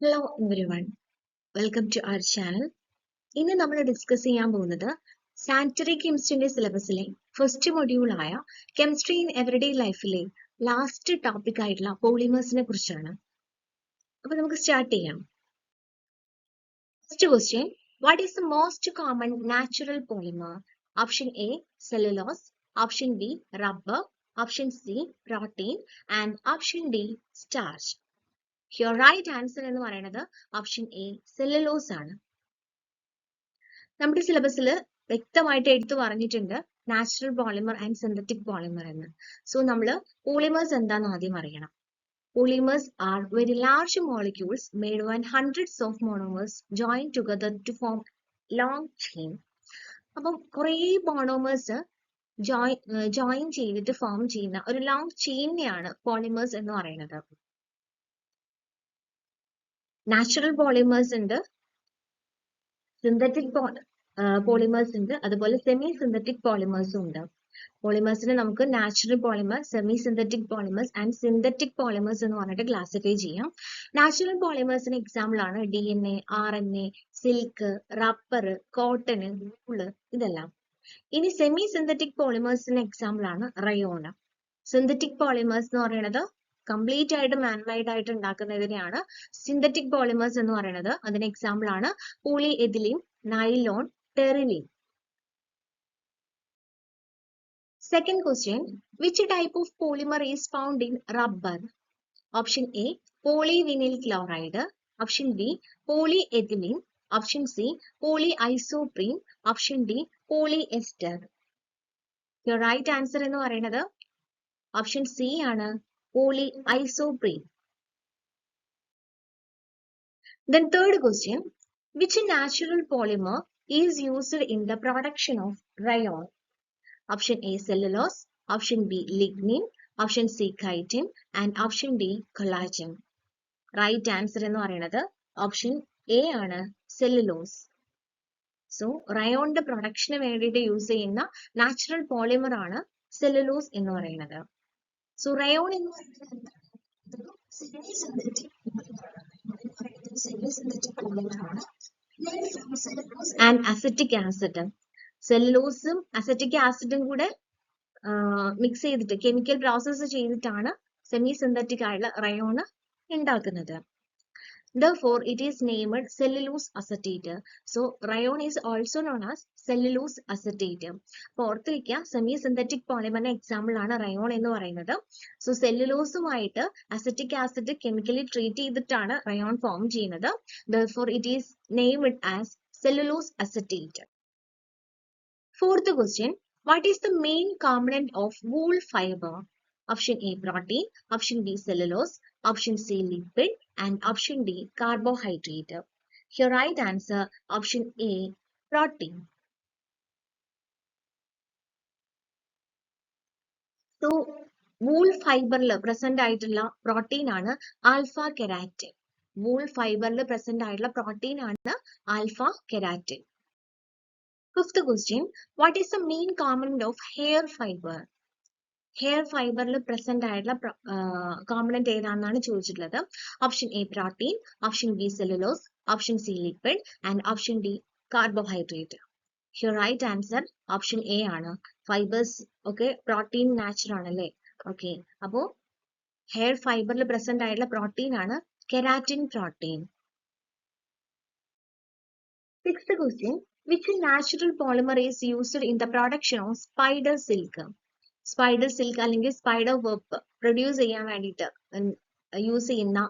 Hello everyone, welcome to our channel. ഇന്ന് നമ്മൾ discuss ചെയ്യാൻ പോകുന്നത് സാനിറ്ററി കെമിസ്ട്രിന്റെ സിലബസിലെ ഫസ്റ്റ് മൊഡ്യൂളായ കെമിസ്ട്രി ഇൻ എവറിഡേ ലൈഫിലെ ലാസ്റ്റ് ടോപ്പിക് ആയിട്ടുള്ള പോളിമേഴ്സിനെ കുറിച്ചാണ്. അപ്പൊ നമുക്ക് സ്റ്റാർട്ട് ചെയ്യാം. First question, what is the most common natural polymer? Option A cellulose, option B rubber, option C protein and option D starch. Your right answer എന്ന് പറയുന്നത് option A cellulose ആണ്. നമ്മുടെ സിലബസിൽ വ്യക്തമായിട്ട് എടുത്തു പറഞ്ഞിട്ടുണ്ട് natural polymer and synthetic polymer എന്ന്. So നമ്മൾ പോളിമേഴ്സ് എന്താണെന്ന് ആദ്യം അറിയണം. Polymers are very large molecules made when hundreds of monomers join together to form long chain. അപ്പം കുറേ മോണോമേഴ്സ് ജോയിൻ ചെയ്തിട്ട് ഫോം ചെയ്യുന്ന ഒരു ലോങ് ചെയിനെയാണ് പോളിമേഴ്സ് എന്ന് പറയുന്നത്. നാച്ചുറൽ പോളിമേഴ്സ് ഉണ്ട്, സിന്തറ്റിക് പോളിമേഴ്സ് ഉണ്ട്, അതുപോലെ സെമി സിന്തറ്റിക് പോളിമേഴ്സും ഉണ്ട്. പോളിമേഴ്സിനെ നമുക്ക് natural polymer, semi synthetic polymers and synthetic polymers എന്ന് പറഞ്ഞിട്ട് ക്ലാസിഫൈ ചെയ്യാം. നാച്ചുറൽ പോളിമേഴ്സിന് എക്സാമ്പിൾ ആണ് DNA, RNA, silk, rubber, cotton, wool, ഇതെല്ലാം. ഇനി സെമി സിന്തറ്റിക് പോളിമേഴ്സിന് എക്സാമ്പിൾ ആണ് റയോൺ. സിന്തറ്റിക് പോളിമേഴ്സ് എന്ന് പറയുന്നത് കംപ്ലീറ്റ് ആയിട്ട് മാൻമെയ്ഡ് ആയിട്ട് ഉണ്ടാക്കുന്നതിനെയാണ് സിന്തറ്റിക് പോളിമേഴ്സ് എന്ന് പറയുന്നത്. അതിന് എക്സാമ്പിൾ ആണ് polyethylene, nylon, terylene. Second question, which type of polymer is found in rubber? Option A, polyvinyl chloride. Option B, polyethylene. Option C, polyisoprene. Option D, polyester. Your right answer എന്ന് പറയുന്നത് option C ആണ്, polyisoprene. Then third question, which natural polymer is used in the production of rayon? Option A cellulose, option B lignin, option C chitin and option D collagen. Right answer എന്ന് പറയുന്നത് option A ആണ്, cellulose. So റയോണിന്റെ production വേണ്ടിയിട്ട് use ചെയ്യുന്ന natural polymer ആണ് cellulose എന്ന് പറയുന്നത്. So rayon എന്ന് പറയുന്നത് ആൻഡ് അസറ്റിക് ആസിഡ്. സെല്ലുലോസും അസറ്റിക് ആസിഡും കൂടെ മിക്സ് ചെയ്തിട്ട് കെമിക്കൽ പ്രോസസ്സ് ചെയ്തിട്ടാണ് സെമി സിന്തറ്റിക് ആയിട്ടുള്ള റയോൺ ഉണ്ടാക്കുന്നത്. Therefore, it is named cellulose acetate. So, rayon is also known as cellulose acetate. അപ്പോൾ ഓർത്ത് വയ്ക്കുക, സെമി സിന്തറ്റിക് പോളിമറിന്റെ എക്സാമ്പിൾ ആണ് റയോൺ എന്ന് പറയുന്നത്. സോ സെല്ലുലോസുമായിട്ട് അസറ്റിക് ആസിഡ് കെമിക്കലി ട്രീറ്റ് ചെയ്തിട്ടാണ് റയോൺ ഫോം ചെയ്യുന്നത്. Therefore, it is named as cellulose acetate. Fourth question, what is the main component of wool fiber? Option A protein, option B cellulose, option C lipid and option D carbohydrate. Your right answer option A protein. So wool fiberൽ present ആയിട്ടുള്ള protein ആണ് alpha keratin. wool fiberൽ present ആയിട്ടുള്ള protein ആണ് alpha keratin. Fifth question, what is the main component of hair fiber? Hair ഫൈബറിൽ present ആയിട്ടുള്ള component ഏതാണെന്നാണ് ചോദിച്ചിട്ടുള്ളത്. Option A protein, option B cellulose, option C lipid and option D carbohydrate. Your right answer option A ആണ്. Fibres ഒക്കെ protein natural ആണല്ലേ. Okay, അപ്പോ hair ഫൈബറിൽ present ആയിട്ടുള്ള പ്രോട്ടീൻ ആണ് keratin protein. Sixth question, which natural polymer is used in the production of spider silk? Spider silk അല്ലെങ്കിൽ spider web produce ചെയ്യാൻ വേണ്ടിയിട്ട് യൂസ് ചെയ്യുന്ന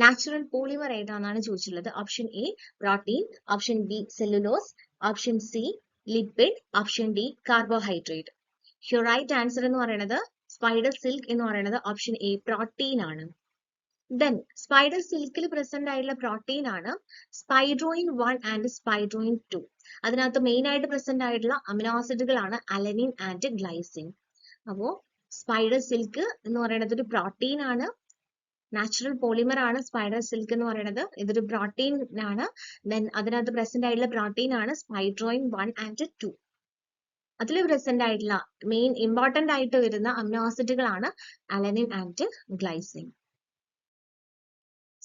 നാച്ചുറൽ പോളിമർ ഏതാണെന്നാണ് ചോദിച്ചിട്ടുള്ളത്. Option A protein, option B cellulose, option C lipid, option D carbohydrate. Your right answer എന്ന് പറയുന്നത് spider silk എന്ന് പറയുന്നത് ഓപ്ഷൻ എ പ്രോട്ടീൻ ആണ്. ദെൻ സ്പൈഡർ സിൽക്കിൽ പ്രസന്റ് ആയിട്ടുള്ള പ്രോട്ടീൻ ആണ് സ്പൈഡ്രോയിൻ 1 ആൻഡ് സ്പൈഡ്രോയിൻ 2. അതിനകത്ത് മെയിൻ ആയിട്ട് പ്രസന്റ് ആയിട്ടുള്ള അമിനോ ആസിഡുകളാണ് അലനിൻ ആൻഡ് ഗ്ലൈസിൻ. അപ്പോ സ്പൈഡർ സിൽക്ക് എന്ന് പറയുന്നത് ഒരു പ്രോട്ടീൻ ആണ്, നാച്ചുറൽ പോളിമർ ആണ് സ്പൈഡർ സിൽക്ക് എന്ന് പറയുന്നത്. ഇതൊരു പ്രോട്ടീൻ ആണ്. ദെൻ അതിനകത്ത് പ്രസന്റ് ആയിട്ടുള്ള പ്രോട്ടീൻ ആണ് സ്പൈഡ്രോയിൻ 1 ആൻഡ് 2. അതിൽ പ്രസന്റ് ആയിട്ടുള്ള മെയിൻ ഇമ്പോർട്ടന്റ് ആയിട്ട് വരുന്ന അമിനോ ആസിഡുകളാണ് alanine and glycine.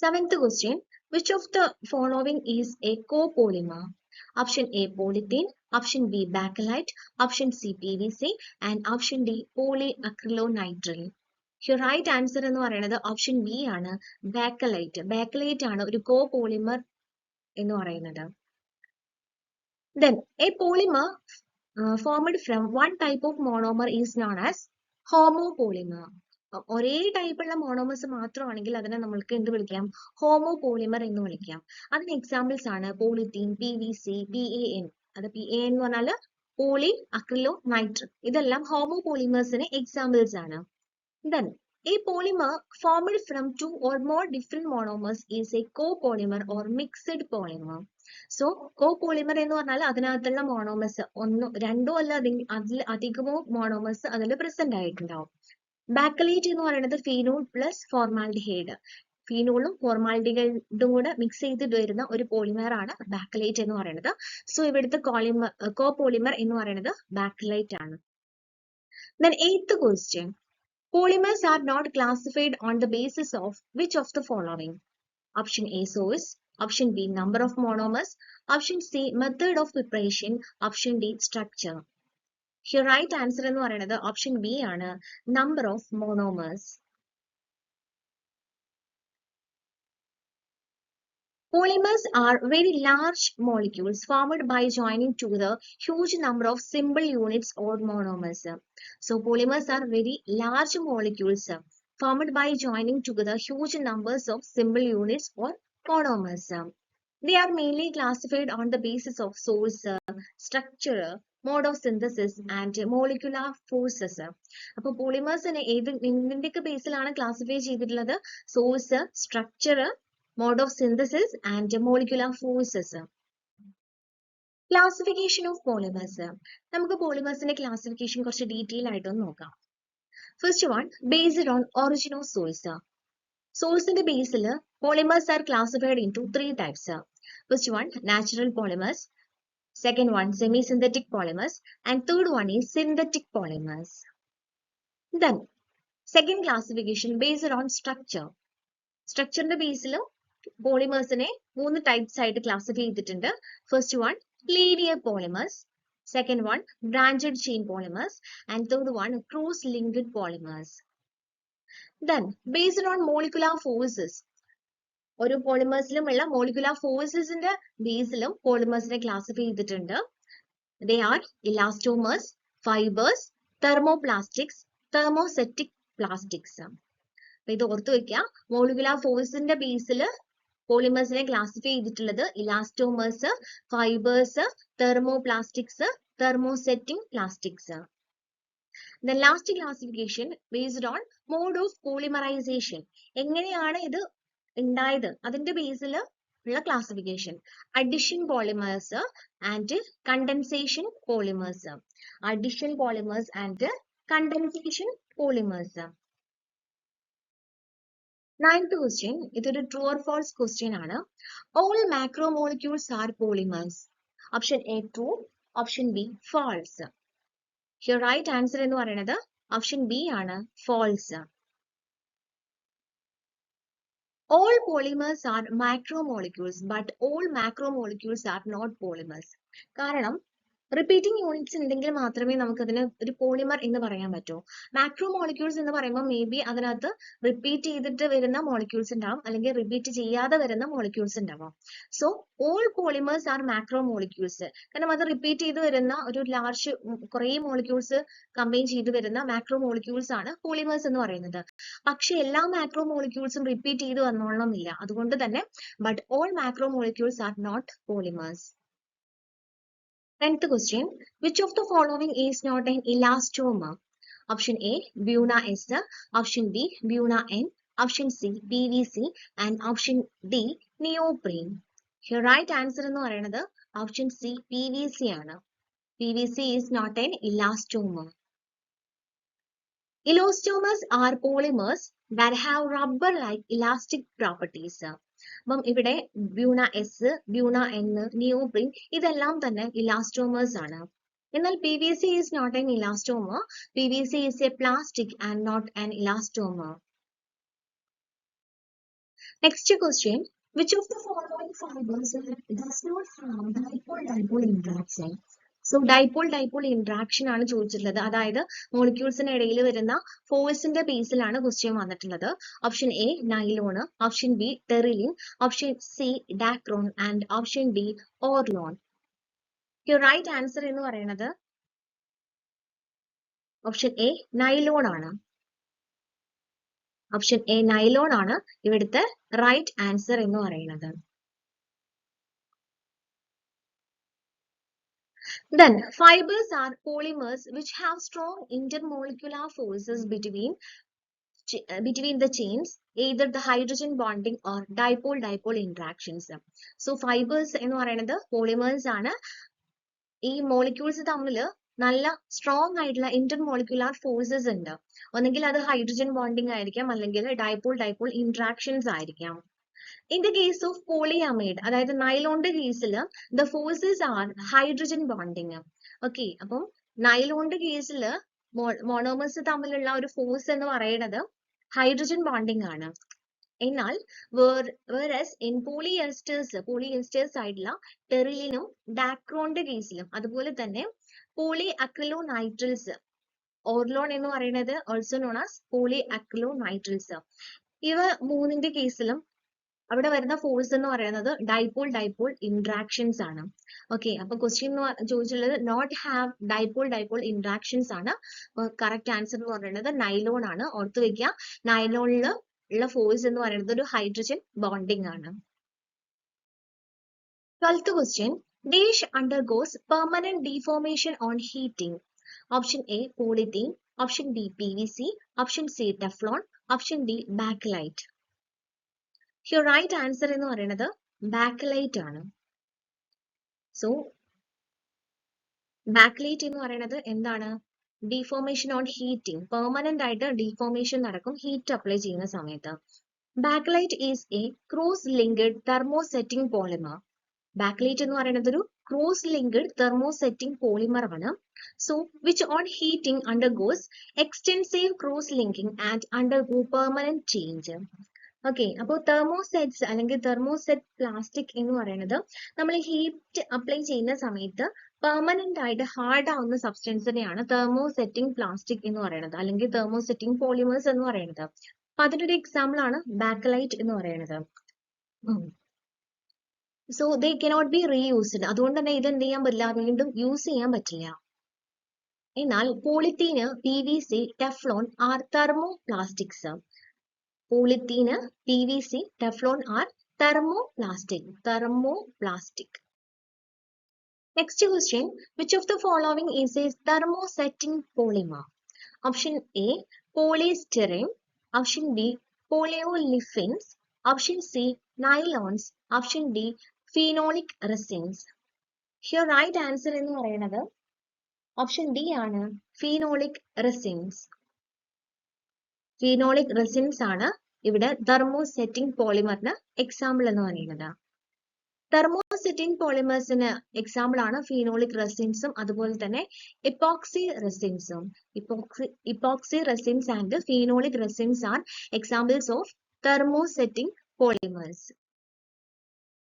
Seventh question, which of the following is a copolymer? Option A, polythene. Option B, bakelite. Option C, PVC. And option D, polyacrylonitrile. Your right answer എന്ന് പറയുന്നത് option B ആണ്, Bakelite. Bakelite ആണ് ഒരു copolymer എന്ന് പറയുന്നത്. Then a polymer formed from one type of monomer is known as homopolymer. ഒരേ ടൈപ്പുള്ള monomers മാത്രമാണെങ്കിൽ അതിനെ നമ്മൾക്ക് എന്ത് വിളിക്കാം? ഹോമോപോളിമർ എന്ന് വിളിക്കാം. അതിന് എക്സാമ്പിൾസ് ആണ് പോളിത്തീൻ, PVC, PAN. അത് PAN എന്ന് പറഞ്ഞാൽ പോളി അക്രിലോ നൈട്രേറ്റ്. ഇതെല്ലാം ഹോമോപോളിമേഴ്സിന് എക്സാമ്പിൾസ് ആണ്. Then a polymer formed from two or more different monomers is a copolymer or mixed polymer. So copolymer എന്ന് പറഞ്ഞാൽ അതിനകത്തുള്ള മോണോമേഴ്സ് രണ്ടോ അല്ല അതിൽ അധികമോ മോണോമേഴ്സ് അതിൽ പ്രസന്റ് ആയിട്ടുണ്ടാവും. ബാക്കലൈറ്റ് എന്ന് പറയുന്നത് ഫീനോൾ പ്ലസ് ഫോർമാൽഡിഹൈഡ്. ഫീനോളും ഫോർമാൽഡിഹൈഡും കൂടെ മിക്സ് ചെയ്തിട്ട് വരുന്ന ഒരു പോളിമർ ആണ് ബാക്കലൈറ്റ് എന്ന് പറയുന്നത്. സോ ഇവിടുത്തെ കോപോളിമർ എന്ന് പറയുന്നത് ബാക്കലൈറ്റ് ആണ്. Then eighth question. Polymers are not classified on the basis of which of the following? Option A, source. Option B, number of monomers. Option C, method of preparation. Option D, structure. Your right answer എന്ന് പറയുന്നത് option B ആണ്, number of monomers. Polymers are very large molecules formed by joining together huge number of simple units or monomers. So polymers are very large molecules formed by joining together huge numbers of simple units or monomers. They are mainly classified on the basis of source, structure, mode of synthesis and molecular forces. അപ്പോൾ പോളിമേഴ്സിനെ ഇതിന്റെയൊക്കെ ബേസിലാണ് classify ചെയ്തിട്ടുള്ളത്? Source, structure, mode of synthesis and molecular forces. Classification of polymers. നമുക്ക് പോളിമേഴ്സിന്റെ classification കുറച്ച് detail ആയിട്ടൊന്ന് നോക്കാം. First one, based on origin of source. സോഴ്സിന്റെ ബേസിൽ polymers are classified into three types. First one, natural polymers. Second one, semi-synthetic polymers. And third one is synthetic polymers. Then, second classification based on structure. സ്ട്രക്ചറിന്റെ ബേസിൽ പോളിമേഴ്സിനെ മൂന്ന് types ആയിട്ട് classify ചെയ്തിട്ടുണ്ട്. First one, linear polymers. Second one, branched chain polymers. And third one, cross linked polymers. Then based on molecular forces, ഒരു പോളിമേഴ്സിലുമുള്ള molecular ഫോഴ്സസിന്റെ ബേസിലും പോളിമേഴ്സിനെ classify ചെയ്തിട്ടുണ്ട്. They are elastomers, fibres, thermoplastics, thermosetting plastics. ഇത് ഓർത്തു വെക്കുക. മോളിക്കുലാർ ഫോഴ്സിന്റെ ബേസിൽ പോളിമേഴ്സിനെ ക്ലാസിഫൈ ചെയ്തിട്ടുള്ളത് elastomers, fibres, thermoplastics, thermosetting plastics. The last classification based on mode of polymerization. എങ്ങനെയാണ് ഇത് ഉണ്ടായത് അതിന്റെ ബേസിൽ ഉള്ള classification. Addition polymers and condensation polymers. Addition polymers and condensation polymers. Ninth question, ഇതൊരു ട്രൂ ഓർ ഫോൾസ് ക്വസ്റ്റ്യൻ ആണ്. All macromolecules are polymers. Option A, true. Option B, false. Your right answer എന്ന് പറയുന്നത് option B ആണ്, false. All polymers are macromolecules, but all macromolecules are not polymers. കാരണം repeating units ഉണ്ടെങ്കിൽ മാത്രമേ നമുക്ക് അതിന് ഒരു പോളിമർ എന്ന് പറയാൻ പറ്റൂ. മാക്രോ മോളിക്യൂൾസ് എന്ന് പറയുമ്പോൾ മേ ബി അതിനകത്ത് റിപ്പീറ്റ് ചെയ്തിട്ട് വരുന്ന മോളിക്യൂൾസ് ഉണ്ടാവും, അല്ലെങ്കിൽ റിപ്പീറ്റ് ചെയ്യാതെ വരുന്ന മോളിക്യൂൾസ് ഉണ്ടാവും. So all polymers are macro molecules. കാരണം അത് റിപ്പീറ്റ് ചെയ്ത് വരുന്ന ഒരു ലാർജ് കുറേ മോളിക്യൂൾസ് കമ്പൈൻ ചെയ്ത് വരുന്ന മാക്രോ മോളിക്യൂൾസ് ആണ് പോളിമേഴ്സ് എന്ന് പറയുന്നത്. പക്ഷെ എല്ലാ മാക്രോ മോളിക്യൂൾസും റിപ്പീറ്റ് ചെയ്ത് വന്നോളണമെന്നില്ല. അതുകൊണ്ട് തന്നെ but all macro molecules are not polymers. 10th question, which of the following is not an elastomer? Option A, Buna S. Option B, Buna N. Option C, PVC. And option D, neoprene. Your right answer എന്ന് പറയുന്നത് option C, PVC ആണ്. PVC is not an elastomer. Elastomers are polymers that have rubber-like elastic properties. അപ്പം ഇവിടെ Buna S, Buna N, neoprene ഇതെല്ലാം തന്നെ elastomers ആണ്. എന്നാൽ PVC is not an elastomer. PVC is a plastic and not an elastomer. Next question. Which of the following fibers does not have dipole-dipole interaction? So dipole-dipole interaction ആണ് ചോദിച്ചിട്ടുള്ളത്. അതായത് മോളിക്യൂൾസിന് ഇടയിൽ വരുന്ന ഫോഴ്സിന്റെ ബേസിലാണ് ക്വസ്റ്റ്യൻ വന്നിട്ടുള്ളത്. Option A nylon, option B terylene, option C Dacron and option D Orlon. Right answer എന്ന് പറയുന്നത് ഓപ്ഷൻ എ നൈലോൺ ആണ്. ഓപ്ഷൻ എ നൈലോൺ ആണ് ഇവിടുത്തെ റൈറ്റ് ആൻസർ എന്ന് പറയുന്നത്. Then fibers are polymers which have strong intermolecular forces between the chains, either the hydrogen bonding or dipole-dipole interactions. So fibers എന്ന് പറയുന്നത് polymers ആണ്. ഈ molecules തമ്മിൽ നല്ല സ്ട്രോങ് ആയിട്ടുള്ള ഇന്റർമോളിക്കുലാർ ഫോഴ്സസ് ഉണ്ട്. ഒന്നെങ്കിൽ അത് ഹൈഡ്രജൻ ബോണ്ടിങ് ആയിരിക്കാം, അല്ലെങ്കിൽ ഡൈപോൾ ഇന്ററാക്ഷൻസ് ആയിരിക്കാം. In the case of polyamide, അതായത് നൈലോണിന്റെ കേസിൽ the forces are hydrogen bonding. Okay, അപ്പം നൈലോണിന്റെ കേസിൽ മോണോമേഴ്സ് തമ്മിലുള്ള ഒരു ഫോഴ്സ് എന്ന് പറയുന്നത് ഹൈഡ്രജൻ ബോണ്ടിങ് ആണ്. എന്നാൽ whereas in polyesters ആയിട്ടുള്ള ടെറിലിനും ഡാക്രോണിന്റെ കേസിലും അതുപോലെ തന്നെ polyacrylonitrils, ഓർലോൺ എന്ന് പറയുന്നത് ഓൾസോ നോൺ ആസ് polyacrylonitrils, ഇവ മൂന്നിന്റെ കേസിലും അവിടെ വരുന്ന ഫോഴ്സ് എന്ന് പറയുന്നത് ഡൈപോൾ ഇന്ററാക്ഷൻസ് ആണ്. ഓക്കെ, അപ്പൊ ക്വസ്റ്റ്യൻ ചോദിച്ചുള്ളത് നോട്ട് ഹാവ് ഡൈപോൾ ഇന്ററാക്ഷൻസ് ആണ്. കറക്റ്റ് ആൻസർ എന്ന് പറയുന്നത് നൈലോൺ ആണ്. ഓർത്ത് വെക്കുക, നൈലോണിൽ ഉള്ള ഫോഴ്സ് എന്ന് പറയുന്നത് ഒരു ഹൈഡ്രജൻ ബോണ്ടിങ് ആണ്. 12th question. Dash undergoes permanent deformation on heating. Option A polythene, option B PVC, option C Teflon, option D bakelite. Your right answer എന്ന് പറയുന്നത് bakelite ആണ്. So bakelite എന്ന് പറയുന്നത് എന്താണ്? Deformation on heating. Permanent ആയിട്ട് deformation നടക്കും heat apply ചെയ്യുന്ന സമയത്ത്. Bakelite is a cross-linked thermosetting polymer. Bakelite എന്ന് പറയുന്നത് ഒരു cross-linked thermosetting polymer ആണ്. So which on heating undergoes extensive cross-linking and undergo permanent change. Okay, അപ്പോൾ തെർമോസെറ്റ്സ് അല്ലെങ്കിൽ തെർമോസെറ്റ് പ്ലാസ്റ്റിക് എന്ന് പറയുന്നത് നമ്മൾ ഹീറ്റ് അപ്ലൈ ചെയ്യുന്ന സമയത്ത് പെർമനന്റ് ആയിട്ട് ഹാർഡ് ആവുന്ന സബ്സ്റ്റൻസിനെയാണ് തെർമോസെറ്റിംഗ് പ്ലാസ്റ്റിക് എന്ന് പറയുന്നത്, അല്ലെങ്കിൽ തെർമോസെറ്റിംഗ് പോളിമേഴ്സ് എന്ന് പറയുന്നത്. അപ്പൊ അതിനൊരു എക്സാമ്പിൾ ആണ് ബാക്കലൈറ്റ് എന്ന് പറയുന്നത്. So they cannot be reused. അതുകൊണ്ട് തന്നെ ഇത് എന്ത് ചെയ്യാൻ പറ്റില്ല, വീണ്ടും യൂസ് ചെയ്യാൻ പറ്റില്ല. എന്നാൽ polythene, PVC, Teflon are thermoplastics. Polythene, PVC, Teflon are thermoplastic. Next question. Which of the following is a thermosetting polymer? Option A polystyrene, option B polyolefins, option C nylons, option D phenolic resins. Here right answer എന്ന് പറയുന്നത് option D ആണ്, phenolic resins. Phenolic resins ആണ് ഇവിടെ thermosetting പോളിമറിന് example എന്ന് പറയുന്നത്. Thermosetting പോളിമേഴ്സിന് example ആണ് ഫീനോളിക് റെസിൻസും അതുപോലെ തന്നെ എപ്പോക്സി റെസിൻസും. Epoxy resins and phenolic resins are examples of thermosetting polymers.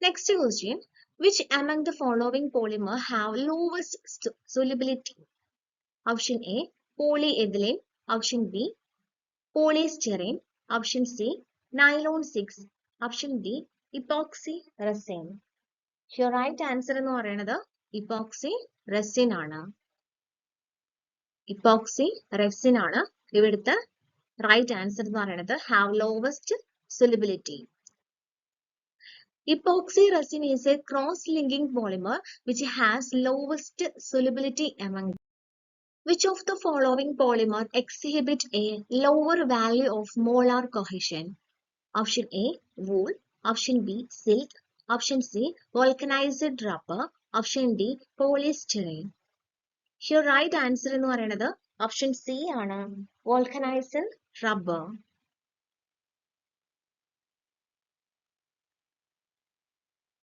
Next question. Which among the following polymer have lowest solubility? Option A polyethylene, option B polystyrene, option C nylon 6, option D epoxy resin. Your right answer എന്ന് പറയുന്നത് epoxy resin ആണ്. epoxy resin ആണ് ഇവിടുത്തെ right answer എന്ന് പറയുന്നത് have lowest solubility. Epoxy resin is a cross-linking polymer which has lowest solubility among. Which of the following polymer exhibit a lower value of molar cohesion? Option A wool, option B silk, option C vulcanized rubber, option D polystyrene. Your right answer എന്ന് പറയുന്നത് option C ആണ്, vulcanized rubber.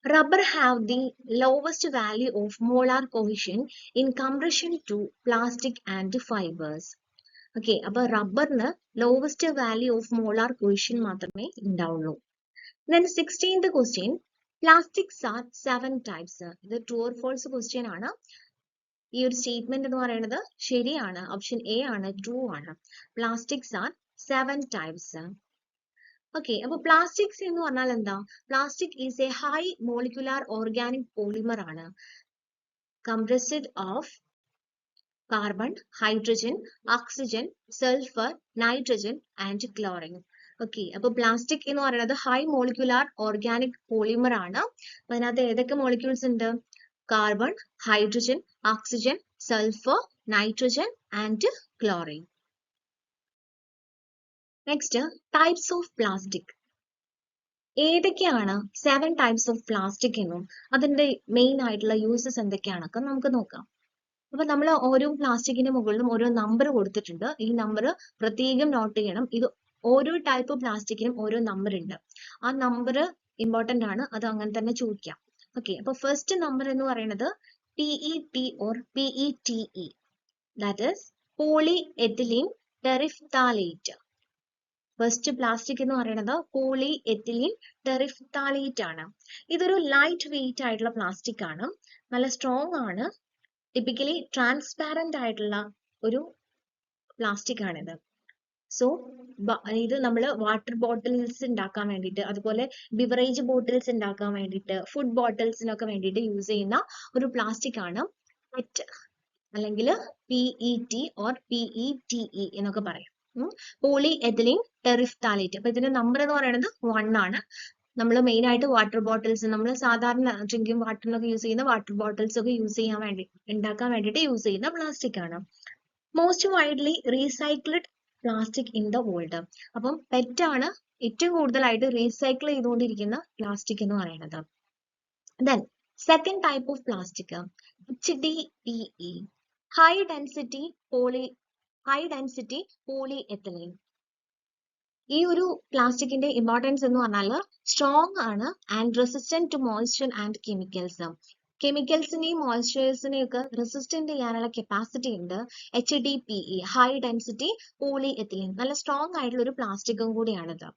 Rubber have the lowest value of molar cohesion in comparison to plastic and fibers. Okay, അപ്പോൾ റബ്ബറിന് lowest value of molar കോഹിഷൻ മാത്രമേ ഉണ്ടാവുള്ളൂ. Then 16th question, plastics are 7 types. ഇത് true or false question ആണ്. ഈ ഒരു statement എന്ന് പറയുന്നത് ശരിയാണ്. ഓപ്ഷൻ എ ആണ്, ട്രൂ ആണ്. Plastics are 7 types. ഓക്കെ, അപ്പൊ പ്ലാസ്റ്റിക്സ് എന്ന് പറഞ്ഞാൽ എന്താ? Plastic is a high molecular organic polymer ആണ്. Compressed of carbon, hydrogen, oxygen, sulphur, nitrogen and chlorine. Okay, അപ്പൊ പ്ലാസ്റ്റിക് എന്ന് പറയുന്നത് ഹൈ മോളിക്കുലാർ ഓർഗാനിക് പോളിമർ ആണ്. അപ്പൊ അതിനകത്ത് ഏതൊക്കെ മോളിക്യൂൾസ് ഉണ്ട്? Carbon, hydrogen, oxygen, sulphur, nitrogen and chlorine. Next, types of plastic. ഏതൊക്കെയാണ് 7 ടൈപ്സ് ഓഫ് പ്ലാസ്റ്റിക് എന്നും അതിന്റെ മെയിൻ ആയിട്ടുള്ള യൂസസ് എന്തൊക്കെയാണൊക്കെ നമുക്ക് നോക്കാം. അപ്പൊ നമ്മൾ ഓരോ പ്ലാസ്റ്റിക്കിന്റെ മുകളിലും ഓരോ നമ്പർ കൊടുത്തിട്ടുണ്ട്. ഈ നമ്പർ പ്രത്യേകം നോട്ട് ചെയ്യണം. ഇത് ഓരോ ടൈപ്പ് പ്ലാസ്റ്റിക്കിനും ഓരോ നമ്പർ ഉണ്ട്. ആ നമ്പർ ഇമ്പോർട്ടന്റ് ആണ്, അത് അങ്ങനെ തന്നെ ചോദിക്കാം. ഓക്കെ, അപ്പൊ ഫസ്റ്റ് നമ്പർ എന്ന് പറയുന്നത് PET or PETE, that is polyethylene terephthalate. First plastic എന്ന് പറയുന്നത് പോളി എത്തിലീൻ ടെറിഫ്താലേറ്റ് ആണ്. ഇതൊരു ലൈറ്റ് വെയിറ്റ് ആയിട്ടുള്ള പ്ലാസ്റ്റിക് ആണ്, നല്ല സ്ട്രോങ് ആണ്, ടിപ്പിക്കലി ട്രാൻസ്പാരന്റ് ആയിട്ടുള്ള ഒരു പ്ലാസ്റ്റിക് ആണിത്. സോ ഇത് നമ്മൾ വാട്ടർ ബോട്ടിൽസ് ഉണ്ടാക്കാൻ വേണ്ടിയിട്ട്, അതുപോലെ ബിവറേജ് ബോട്ടിൽസ് ഉണ്ടാക്കാൻ വേണ്ടിയിട്ട്, ഫുഡ് ബോട്ടിൽസിനൊക്കെ വേണ്ടിയിട്ട് യൂസ് ചെയ്യുന്ന ഒരു പ്ലാസ്റ്റിക് ആണ് PET അല്ലെങ്കിൽ PET or PETE എന്നൊക്കെ പറയും. Polyethylene terephthalate. അപ്പൊ ഇതിന്റെ നമ്പർ എന്ന് പറയുന്നത് 1 ആണ്. നമ്മൾ മെയിൻ ആയിട്ട് വാട്ടർ ബോട്ടിൽസ്, നമ്മൾ സാധാരണ ഡ്രിങ്കിങ് വാട്ടറിനൊക്കെ യൂസ് ചെയ്യുന്ന വാട്ടർ ബോട്ടിൽസ് ഒക്കെ ഉണ്ടാക്കാൻ വേണ്ടിയിട്ട് യൂസ് ചെയ്യുന്ന പ്ലാസ്റ്റിക് ആണ്. Most widely recycled plastic in the world. അപ്പം PET ആണ് ഏറ്റവും കൂടുതലായിട്ട് റീസൈക്കിൾ ചെയ്തുകൊണ്ടിരിക്കുന്ന പ്ലാസ്റ്റിക് എന്ന് പറയുന്നത്. Then second type of plastic HDPE, high density polyethylene. ഈ ഒരു പ്ലാസ്റ്റിക്കിന്റെ ഇമ്പോർട്ടൻസ് എന്ന് പറഞ്ഞാൽ സ്ട്രോങ് ആണ് and resistant to moisture and chemicals. കെമിക്കൽസിനെയും മോയ്സ്ചേഴ്സിനെയും ഒക്കെ റെസിസ്റ്റന്റ് ചെയ്യാനുള്ള കപ്പാസിറ്റി ഉണ്ട്. HDPE, high density polyethylene, നല്ല സ്ട്രോങ് ആയിട്ടുള്ള ഒരു പ്ലാസ്റ്റിക്കും കൂടിയാണിത്.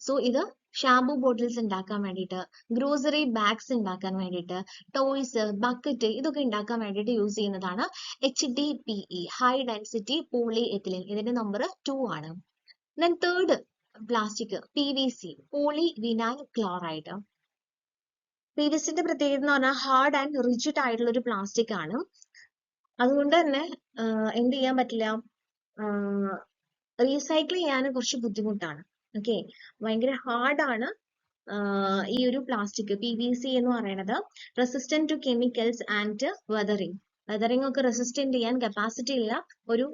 സോ ഇത് ഷാംപൂ ബോട്ടിൽസ് ഉണ്ടാക്കാൻ വേണ്ടിയിട്ട്, ഗ്രോസറി ബാഗ്സ് ഉണ്ടാക്കാൻ വേണ്ടിയിട്ട്, ടോയ്സ്, ബക്കറ്റ് ഇതൊക്കെ ഉണ്ടാക്കാൻ വേണ്ടിയിട്ട് യൂസ് ചെയ്യുന്നതാണ് HDPE, high density polyethylene. ഇതിന്റെ നമ്പർ 2 ആണ്. Then third plastic PVC, polyvinyl chloride. PVCന്റെ പ്രത്യേകത എന്ന് പറഞ്ഞാൽ ഹാർഡ് ആൻഡ് റിജിഡ് ആയിട്ടുള്ള ഒരു പ്ലാസ്റ്റിക് ആണ്. അതുകൊണ്ട് തന്നെ എന്ത് ചെയ്യാൻ പറ്റില്ല, റീസൈക്കിൾ ചെയ്യാൻ കുറച്ച് ബുദ്ധിമുട്ടാണ്. ഓക്കെ, ഭയങ്കര ഹാർഡാണ് ഈ ഒരു പ്ലാസ്റ്റിക് PVC എന്ന് പറയുന്നത്. Resistant to chemicals and weathering ഒക്കെ റെസിസ്റ്റന്റ് ചെയ്യാൻ കപ്പാസിറ്റി ഉള്ള ഒരു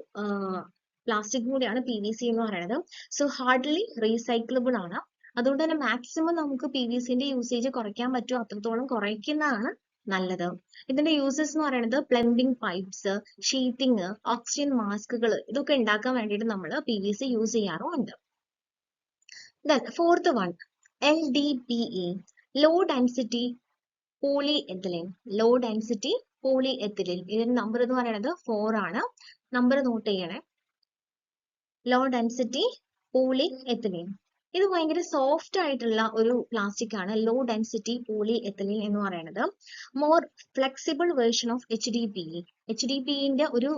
പ്ലാസ്റ്റിക് കൂടിയാണ് PVC എന്ന് പറയുന്നത്. സോ ഹാർഡ്ലി റീസൈക്കിളബിൾ ആണ്. അതുകൊണ്ട് തന്നെ മാക്സിമം നമുക്ക് PVCന്റെ യൂസേജ് കുറയ്ക്കാൻ പറ്റുമോ അത്രത്തോളം കുറയ്ക്കുന്നതാണ് നല്ലത്. ഇതിന്റെ യൂസസ് എന്ന് പറയുന്നത് പ്ലംബിംഗ് പൈപ്സ്, ഷീറ്റിംഗ്, ഓക്സിജൻ മാസ്കുകൾ ഇതൊക്കെ ഉണ്ടാക്കാൻ വേണ്ടിയിട്ട് നമ്മൾ PVC യൂസ് ചെയ്യാറുമുണ്ട്. Then fourth one, LDPE, low density polyethylene. Low density polyethylene. ഇതിന്റെ നമ്പർ എന്ന് പറയുന്നത് 4 ആണ്. നമ്പർ നോട്ട് ചെയ്യണേ. Low density polyethylene. ഇത് ഭയങ്കര സോഫ്റ്റ് ആയിട്ടുള്ള ഒരു പ്ലാസ്റ്റിക് ആണ് ലോ ഡെൻസിറ്റി പോളി എത്തിലീൻ എന്ന് പറയുന്നത്. More flexible version of HDPE. HDPEന്റെ ഒരു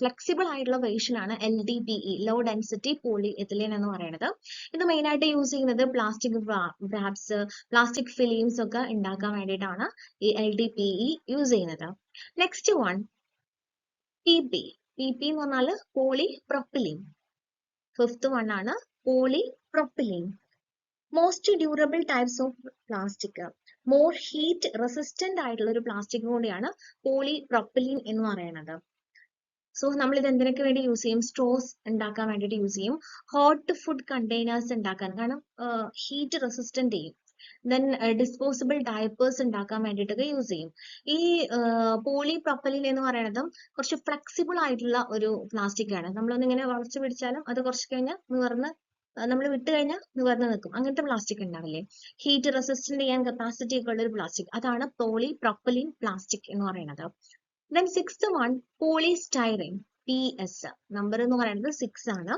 ഫ്ലെക്സിബിൾ ആയിട്ടുള്ള വേർഷൻ ആണ് LDPE, low density polyethylene എന്ന് പറയുന്നത്. ഇത് മെയിൻ ആയിട്ട് യൂസ് ചെയ്യുന്നത് പ്ലാസ്റ്റിക് റാപ്സ്, പ്ലാസ്റ്റിക് ഫിലിംസ് ഒക്കെ ഉണ്ടാക്കാൻ വേണ്ടിയിട്ടാണ് ഈ LDPE യൂസ് ചെയ്യുന്നത്. Next one PP. PP എന്ന് പറഞ്ഞാൽ പോളി പ്രൊപ്പിലീൻ. ഫിഫ്ത്ത് വൺ ആണ് polypropylene. Most durable types of plastic. More heat resistant ആയിട്ടുള്ള ഒരു പ്ലാസ്റ്റിക് കൂടിയാണ് polypropylene എന്ന് പറയുന്നത്. സോ നമ്മൾ ഇത് എന്തിനൊക്കെ വേണ്ടി യൂസ് ചെയ്യും? സ്ട്രോസ് ഉണ്ടാക്കാൻ വേണ്ടിയിട്ട് യൂസ് ചെയ്യും. ഹോട്ട് ഫുഡ് കണ്ടെയ്നേഴ്സ് ഉണ്ടാക്കാൻ, കാരണം ഹീറ്റ് റെസിസ്റ്റന്റ് ചെയ്യും. ദെൻ ഡിസ്പോസിബിൾ ഡയപ്പേഴ്സ് ഉണ്ടാക്കാൻ വേണ്ടിയിട്ടൊക്കെ യൂസ് ചെയ്യും. ഈ പോളിപ്രൊപ്പലിൻ എന്ന് പറയുന്നത് കുറച്ച് ഫ്ലെക്സിബിൾ ആയിട്ടുള്ള ഒരു പ്ലാസ്റ്റിക് ആണ്. നമ്മളൊന്നിങ്ങനെ വളച്ചു പിടിച്ചാലും അത് കുറച്ച് കഴിഞ്ഞാൽ നിവർന്ന്, നമ്മൾ വിട്ട് കഴിഞ്ഞാൽ നിവർന്ന് നിൽക്കും. അങ്ങനത്തെ പ്ലാസ്റ്റിക് ഉണ്ടാവില്ലേ, ഹീറ്റ് റെസിസ്റ്റന്റ് ചെയ്യാൻ കപ്പാസിറ്റി ഒക്കെ ഉള്ള ഒരു പ്ലാസ്റ്റിക്, അതാണ് പോളിപ്രൊപ്പലിൻ പ്ലാസ്റ്റിക് എന്ന് പറയുന്നത്. Then sixth one polystyrene, PS. Number എന്ന് പറയുന്നത് 6 ആണ്.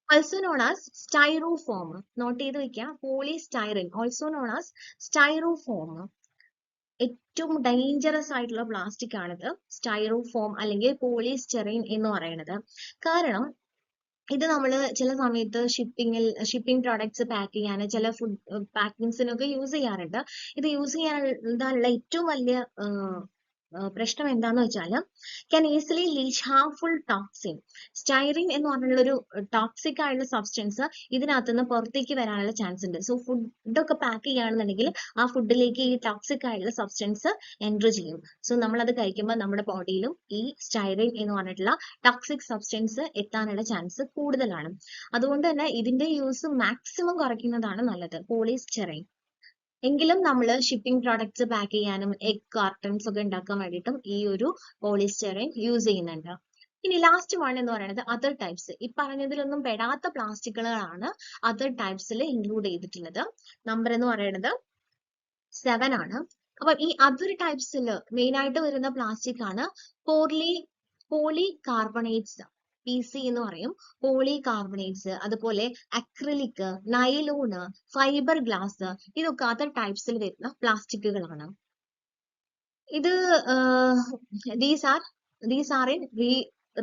also known as styrofoam. Note ചെയ്ത് വെക്കുക, polystyrene, also known as styrofoam. ഏറ്റവും ഡേഞ്ചറസ് ആയിട്ടുള്ള പ്ലാസ്റ്റിക് ആണിത്, സ്റ്റൈറോഫോം അല്ലെങ്കിൽ പോളിസ്റ്റൈറിൻ എന്ന് പറയുന്നത്. കാരണം ഇത് നമ്മൾ ചില സമയത്ത് ഷിപ്പിംഗ് പ്രോഡക്ട്സ് പാക്ക് ചെയ്യാൻ, ചില ഫുഡ് പാക്കിങ്സിനൊക്കെ യൂസ് ചെയ്യാറുണ്ട്. ഇത് യൂസ് ചെയ്യാനുള്ള ഏറ്റവും വലിയ പ്രശ്നം എന്താന്ന് വെച്ചാൽ can easily leach harmful toxin. Styrene എന്ന് പറഞ്ഞുള്ളൊരു ടോക്സിക് ആയിട്ടുള്ള സബ്സ്റ്റൻസ് ഇതിനകത്ത് നിന്ന് പുറത്തേക്ക് വരാനുള്ള ചാൻസ് ഉണ്ട്. സോ ഫുഡൊക്കെ പാക്ക് ചെയ്യുകയാണെന്നുണ്ടെങ്കിൽ ആ ഫുഡിലേക്ക് ഈ ടോക്സിക് ആയിട്ടുള്ള സബ്സ്റ്റൻസ് എൻറ്റർ ചെയ്യും. സോ നമ്മൾ അത് കഴിക്കുമ്പോൾ നമ്മുടെ ബോഡിയിലും ഈ സ്റ്റൈറിൻ എന്ന് പറഞ്ഞിട്ടുള്ള ടോക്സിക് സബ്സ്റ്റൻസ് എത്താനുള്ള ചാൻസ് കൂടുതലാണ്. അതുകൊണ്ട് തന്നെ ഇതിന്റെ യൂസ് മാക്സിമം കുറയ്ക്കുന്നതാണ് നല്ലത്, പോളിസ്റ്റൈറിൻ. എങ്കിലും നമ്മൾ ഷിപ്പിംഗ് പ്രോഡക്ട്സ് പാക്ക് ചെയ്യാനും എഗ് കാർട്ടൺസ് ഒക്കെ ഉണ്ടാക്കാൻ വേണ്ടിയിട്ടും ഈ ഒരു പോളിസ്റ്റൈറിൻ യൂസ് ചെയ്യുന്നുണ്ട്. ഇനി ലാസ്റ്റ് വൺ എന്ന് പറയുന്നത് അതർ ടൈപ്സ്. ഈ പറഞ്ഞതിലൊന്നും പെടാത്ത പ്ലാസ്റ്റിക്കുകളാണ് അതർ ടൈപ്സിൽ ഇൻക്ലൂഡ് ചെയ്തിട്ടുള്ളത്. നമ്പർ എന്ന് പറയുന്നത് 7 ആണ്. അപ്പൊ ഈ അതർ ടൈപ്സിൽ മെയിൻ ആയിട്ട് വരുന്ന പ്ലാസ്റ്റിക് ആണ് പോളികാർബണേറ്റ്സ്, PC എന്ന് പറയും, പോളികാർബണേറ്റ്സ്, അതുപോലെ അക്രിലിക്, നൈലോണ്, ഫൈബർ ഗ്ലാസ്, ഇതൊക്കെ അതർ ടൈപ്സിൽ വരുന്ന പ്ലാസ്റ്റിക്കുകളാണ്. ഇത് ദീസ് ആർ ഇൻ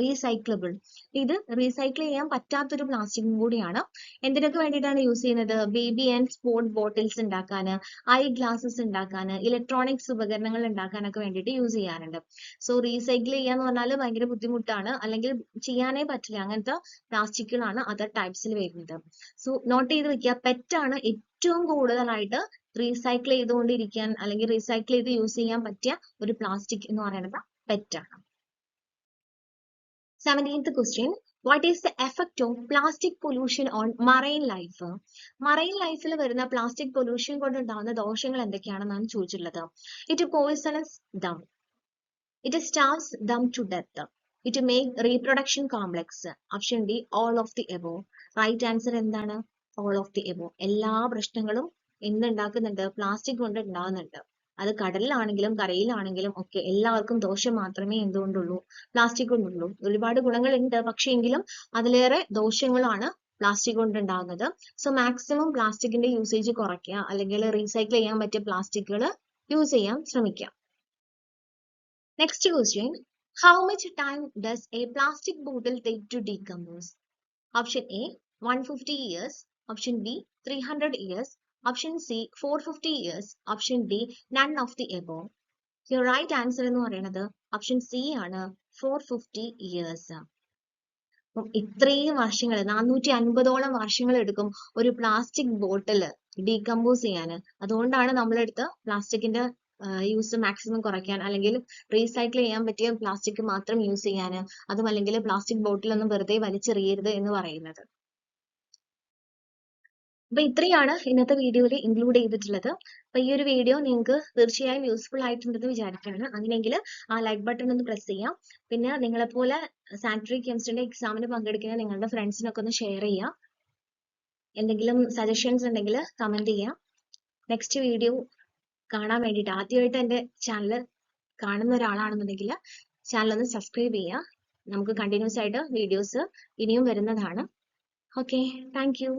റീസൈക്ലബിൾ. ഇത് റീസൈക്കിൾ ചെയ്യാൻ പറ്റാത്തൊരു പ്ലാസ്റ്റിക്കും കൂടിയാണ്. എന്തിനൊക്കെ വേണ്ടിയിട്ടാണ് യൂസ് ചെയ്യുന്നത്? ബേബി ആൻഡ് സ്പോർട്ട് ബോട്ടിൽസ് ഉണ്ടാക്കാൻ, ഐ ഗ്ലാസസ് ഉണ്ടാക്കാൻ, ഇലക്ട്രോണിക്സ് ഉപകരണങ്ങൾ ഉണ്ടാക്കാനൊക്കെ വേണ്ടിയിട്ട് യൂസ് ചെയ്യാറുണ്ട്. സോ റീസൈക്കിൾ ചെയ്യാന്ന് പറഞ്ഞാൽ ഭയങ്കര ബുദ്ധിമുട്ടാണ്, അല്ലെങ്കിൽ ചെയ്യാനേ പറ്റില്ല. അങ്ങനത്തെ പ്ലാസ്റ്റിക്കുകളാണ് അതർ ടൈപ്സിൽ വരുന്നത്. സോ നോട്ട് ചെയ്ത് വെക്കുക, പെറ്റാണ് ഏറ്റവും കൂടുതലായിട്ട് റീസൈക്കിൾ ചെയ്തുകൊണ്ടിരിക്കാൻ അല്ലെങ്കിൽ റീസൈക്കിൾ ചെയ്ത് യൂസ് ചെയ്യാൻ പറ്റിയ ഒരു പ്ലാസ്റ്റിക് എന്ന് പറയുന്നത് പെറ്റാണ്. 17th question. What is the effect of plastic pollution on marine life? Marine life ൽ വരുന്ന പ്ലാസ്റ്റിക് പൊല്യൂഷൻ കൊണ്ട് ഉണ്ടാകുന്ന ദോഷങ്ങൾ എന്തൊക്കെയാണെന്നാണ് ചോദിച്ചിട്ടുള്ളത്. It poisons them. It starves them to death. It make reproduction complex. Option D, all of the above. Right answer എന്താണ്? All of the above. എല്ലാ പ്രശ്നങ്ങളും എന്തുണ്ടാക്കുന്നുണ്ട്? Plastic കൊണ്ട് ഉണ്ടാകുന്നുണ്ട്. അത് കടലിലാണെങ്കിലും കരയിലാണെങ്കിലും ഒക്കെ എല്ലാവർക്കും ദോഷം മാത്രമേ എന്തുകൊണ്ടുള്ളൂ? പ്ലാസ്റ്റിക് കൊണ്ടുള്ളൂ. ഒരുപാട് ഗുണങ്ങളുണ്ട്, പക്ഷെ എങ്കിലും അതിലേറെ ദോഷങ്ങളാണ് പ്ലാസ്റ്റിക് കൊണ്ട് ഉണ്ടാകുന്നത്. സോ മാക്സിമം പ്ലാസ്റ്റിക്കിന്റെ യൂസേജ് കുറയ്ക്കുക, അല്ലെങ്കിൽ റീസൈക്കിൾ ചെയ്യാൻ പറ്റിയ പ്ലാസ്റ്റിക്കുകൾ യൂസ് ചെയ്യാൻ ശ്രമിക്കുക. Next question. How much time does a plastic bottle take to decompose? Option A 150 years, option B 300 years, option C 450 years, option D none of the above. Right answer എന്ന് പറയുന്നത് option C ആണ്, 450 years. ഇത്രയും വർഷങ്ങൾ, 450ഓളം വർഷങ്ങൾ എടുക്കും ഒരു plastic bottle decompose ചെയ്യാൻ. അതുകൊണ്ടാണ് നമ്മളെടുത്ത് പ്ലാസ്റ്റിക്കിന്റെ യൂസ് മാക്സിമം കുറയ്ക്കാൻ, അല്ലെങ്കിൽ റീസൈക്കിൾ ചെയ്യാൻ പറ്റിയ പ്ലാസ്റ്റിക് മാത്രം യൂസ് ചെയ്യാൻ, അതും അല്ലെങ്കിൽ പ്ലാസ്റ്റിക് ബോട്ടിലൊന്നും വെറുതെ വലിച്ചെറിയരുത് എന്ന് പറയുന്നത്. അപ്പൊ ഇത്രയാണ് ഇന്നത്തെ വീഡിയോയിൽ ഇൻക്ലൂഡ് ചെയ്തിട്ടുള്ളത്. അപ്പൊ ഈ ഒരു വീഡിയോ നിങ്ങൾക്ക് തീർച്ചയായും യൂസ്ഫുൾ ആയിട്ടുണ്ടെന്ന് വിചാരിക്കുകയാണ്. അങ്ങനെയെങ്കിൽ ആ ലൈക്ക് ബട്ടൺ ഒന്ന് പ്രസ് ചെയ്യാം. പിന്നെ നിങ്ങളെപ്പോലെ സാനിറ്ററി കെമിസ്ട്രിന്റെ എക്സാമിന് പങ്കെടുക്കുന്ന നിങ്ങളുടെ ഫ്രണ്ട്സിനൊക്കെ ഒന്ന് ഷെയർ ചെയ്യാം. എന്തെങ്കിലും സജഷൻസ് ഉണ്ടെങ്കിൽ കമന്റ് ചെയ്യാം. നെക്സ്റ്റ് വീഡിയോ കാണാൻ വേണ്ടിയിട്ട് ആദ്യമായിട്ട് എൻ്റെ ചാനൽ കാണുന്ന ഒരാളാണെന്നുണ്ടെങ്കിൽ ചാനൽ ഒന്ന് സബ്സ്ക്രൈബ് ചെയ്യുക. നമുക്ക് കണ്ടിന്യൂസ് ആയിട്ട് വീഡിയോസ് ഇനിയും വരുന്നതാണ്. Okay, thank you.